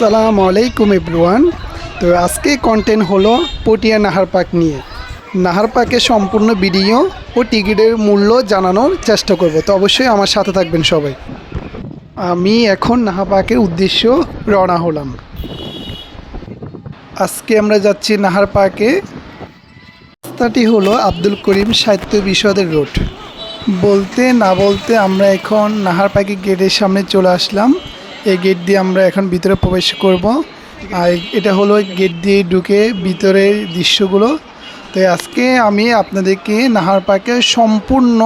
আসসালামু আলাইকুম এভরিওয়ান। তো আজকে কন্টেন্ট হলো পটিয়া নাহার পার্ক নিয়ে। নাহার পার্কের সম্পূর্ণ ভিডিও ও টিকিটের মূল্য জানানোর চেষ্টা করব, তো অবশ্যই আমার সাথে থাকবেন সবাই। আমি এখন নাহার পার্কের উদ্দেশ্য রওনা হলাম। আজকে আমরা যাচ্ছি নাহার পার্কে। রাস্তাটি হলো আব্দুল করিম সাহিত্য বিশ্ববিদ্যালয় রোড। বলতে না বলতে আমরা এখন নাহার পার্কের গেটের সামনে চলে আসলাম। এই গেট দিয়ে আমরা এখন ভিতরে প্রবেশ করব। আর এটা হলো গেট দিয়ে ঢুকে ভিতরের দৃশ্যগুলো। তো আজকে আমি আপনাদেরকে নাহার পার্কের সম্পূর্ণ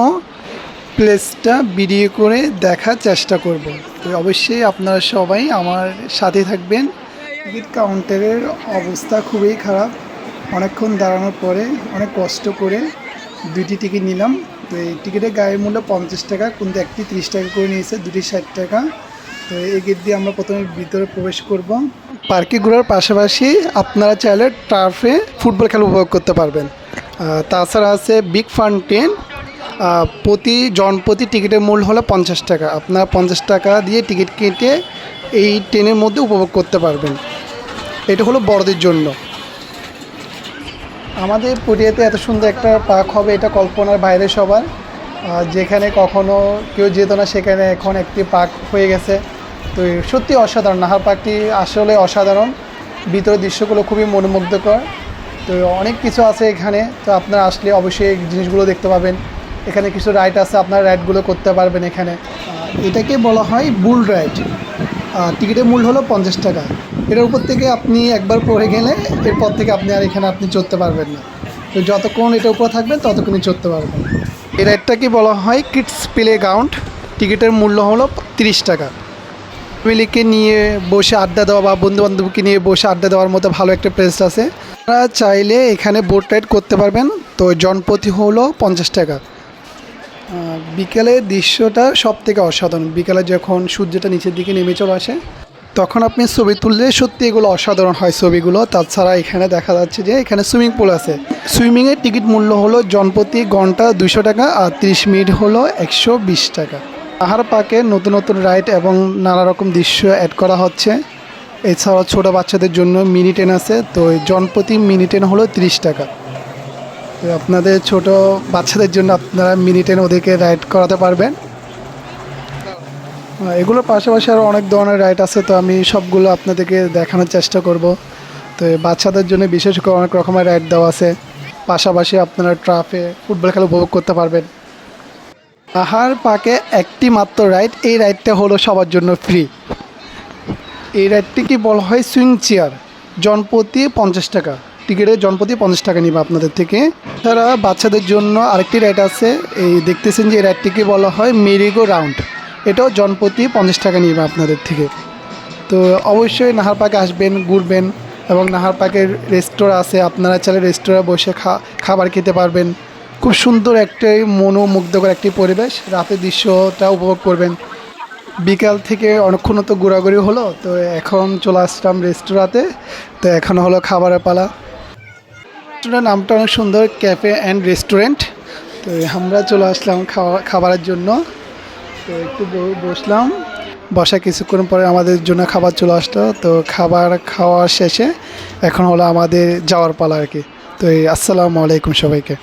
প্লেসটা ভিডিও করে দেখার চেষ্টা করব। তো অবশ্যই আপনারা সবাই আমার সাথে থাকবেন। টিকিট কাউন্টারের অবস্থা খুবই খারাপ। অনেকক্ষণ দাঁড়ানোর পরে অনেক কষ্ট করে দুইটি টিকিট নিলাম। তো এই টিকিটের গায়ের মূল্য 50 টাকা, কিন্তু একটি 30 টাকা করে নিয়েছে, দুটি 60 টাকা। তো এই গেট দিয়ে আমরা প্রথমে ভিতরে প্রবেশ করব। পার্কে ঘোরার পাশাপাশি আপনারা চাইলে টার্ফে ফুটবল খেলা উপভোগ করতে পারবেন। তাছাড়া আছে বিগ ফাউন্টেন। প্রতি টিকিটের মূল্য হলো 50 টাকা। আপনারা 50 টাকা দিয়ে টিকিট কেটে এই ট্রেনের মধ্যে উপভোগ করতে পারবেন। এটা হলো বড়দের জন্য। আমাদের পটিয়াতে এত সুন্দর একটা পার্ক হবে এটা কল্পনার বাইরে সবার। যেখানে কখনো কেউ যেত না সেখানে এখন একটি পার্ক হয়ে গেছে। তো সত্যি অসাধারণ, নাহার পার্কটি আসলে অসাধারণ। ভিতরের দৃশ্যগুলো খুবই মনোমুগ্ধকর। তো অনেক কিছু আছে এখানে, তো আপনারা আসলে অবশ্যই এই জিনিসগুলো দেখতে পাবেন। এখানে কিছু রাইড আছে, আপনারা রাইডগুলো করতে পারবেন এখানে। এটাকে বলা হয় বুল রাইড। টিকিটের মূল্য হলো 50 টাকা। এটার উপর থেকে আপনি একবার পড়ে গেলে এরপর থেকে আপনি আর এখানে চড়তে পারবেন না। তো যতক্ষণ এটার উপর থাকবেন ততক্ষণই চড়তে পারবেন। এই রাইডটাকে বলা হয় কিডস প্লে গ্রাউন্ড। টিকিটের মূল্য হলো 30 টাকা। ফ্যামিলিকে নিয়ে বসে আড্ডা দেওয়া বা বন্ধুবান্ধবকে নিয়ে বসে আড্ডা দেওয়ার মতো ভালো একটা প্লেস আছে। আপনারা চাইলে এখানে বোট রাইড করতে পারবেন। তো জনপ্রতি হলো 50 টাকা। বিকেলের দৃশ্যটা সব থেকে অসাধারণ। বিকেলে যখন সূর্যটা নিচের দিকে নেমে চলে আসে তখন আপনি ছবি তুললে সত্যি এগুলো অসাধারণ হয় ছবিগুলো। তাছাড়া এখানে দেখা যাচ্ছে যে এখানে সুইমিং পুল আছে। সুইমিংয়ের টিকিট মূল্য হলো জনপ্রতি ঘন্টা 200 টাকা, আর 30 মিনিট হলো 120 টাকা। নাহার পার্কে নতুন নতুন রাইড এবং নানা রকম দৃশ্য অ্যাড করা হচ্ছে। এছাড়াও ছোটো বাচ্চাদের জন্য মিনি ট্রেন আছে। তো জনপ্রতি মিনি ট্রেন হলো 30 টাকা। তো আপনাদের ছোট বাচ্চাদের জন্য আপনারা মিনি ট্রেন ওদেরকে রাইড করাতে পারবেন। এগুলোর পাশাপাশি আরও অনেক ধরনের রাইড আছে, তো আমি সবগুলো আপনাদেরকে দেখানোর চেষ্টা করব। তো বাচ্চাদের জন্য বিশেষ করে অনেক রকমের রাইড দেওয়া আছে। পাশাপাশি আপনারা ট্রাফে ফুটবল খেলা উপভোগ করতে পারবেন। নাহার পার্কে একটি মাত্র রাইড, এই রাইডটা হলো সবার জন্য ফ্রি। এই রাইডটিকে বলা হয় সুইং চেয়ার। জনপ্রতি 50 টাকা। টিকিটের জনপ্রতি 50 টাকা নিবে আপনাদের থেকে। তারা বাচ্চাদের জন্য আরেকটি রাইড আছে, এই দেখতেছেন যে এই রাইডটিকে বলা হয় মেরিগো রাউন্ড। এটাও জনপ্রতি 50 টাকা নিবে আপনাদের থেকে। তো অবশ্যই নাহার পার্কে আসবেন, ঘুরবেন। এবং নাহার পার্কের রেস্তোরাঁ আছে, আপনারা চাইলে রেস্তোরাঁ বসে খাবার খেতে পারবেন। খুব সুন্দর একটি মনোমুগ্ধকর একটি পরিবেশ। রাতের দৃশ্যটা উপভোগ করবেন। বিকাল থেকে অনেকক্ষণ তো ঘোরাঘুরি হলো, তো এখন চলে আসলাম রেস্তোরাঁতে। তো এখন হলো খাবারের পালা। রেস্টুরেন্টের নামটা অনেক সুন্দর, ক্যাফে অ্যান্ড রেস্টুরেন্ট। তো আমরা চলে আসলাম খাবারের জন্য। তো একটু বসলাম, বসা কিছুক্ষণ পরে আমাদের জন্য খাবার চলে আসলো। তো খাবার খাওয়া শেষে এখন হলো আমাদের যাওয়ার পালা আর কি। তো আসসালামু আলাইকুম সবাইকে।